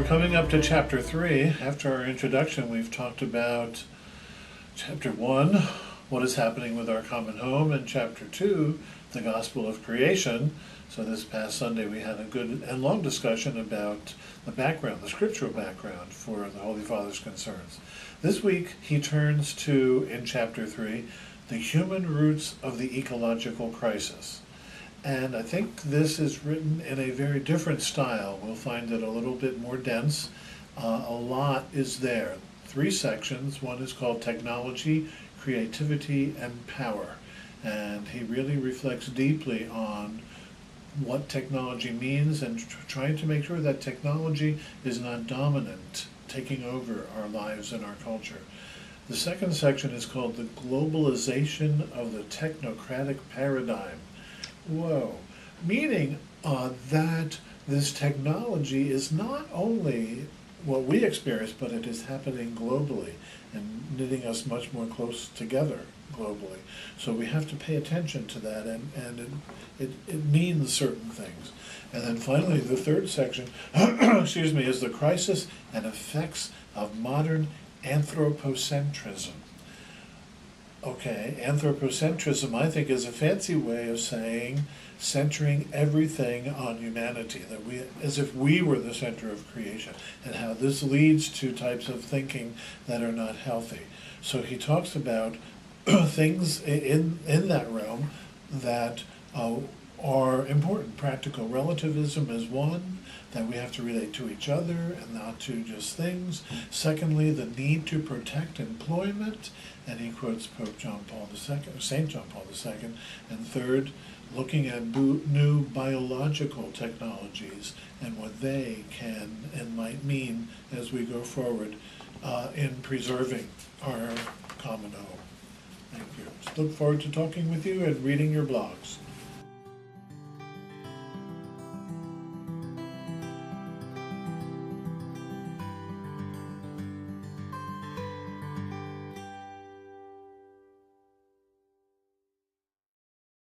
We're coming up to chapter 3. After our introduction, we've talked about chapter 1, what is happening with our common home, and chapter 2, the gospel of creation. So this past Sunday we had a good and long discussion about the background, the scriptural background for the Holy Father's concerns. This week he turns to, in chapter 3, the human roots of the ecological crisis. And I think this is written in a very different style. We'll find it a little bit more dense. A lot is there. 3 sections. One is called Technology, Creativity, and Power. And he really reflects deeply on what technology means and trying to make sure that technology is not dominant, taking over our lives and our culture. The second section is called The Globalization of the Technocratic Paradigm. Whoa. Meaning that this technology is not only what we experience, but it is happening globally and knitting us much more close together globally. So we have to pay attention to that, and it means certain things. And then finally, the third section excuse me, is the crisis and effects of modern anthropocentrism. Okay, anthropocentrism, I think, is a fancy way of saying centering everything on humanity, that we, as if we were the center of creation, and how this leads to types of thinking that are not healthy. So he talks about things in that realm that are important. Practical relativism is one, that we have to relate to each other and not to just things. Secondly, the need to protect employment, and he quotes Pope John Paul II, St. John Paul II. And third, looking at new biological technologies and what they can and might mean as we go forward in preserving our common home. Thank you. Look forward to talking with you and reading your blogs.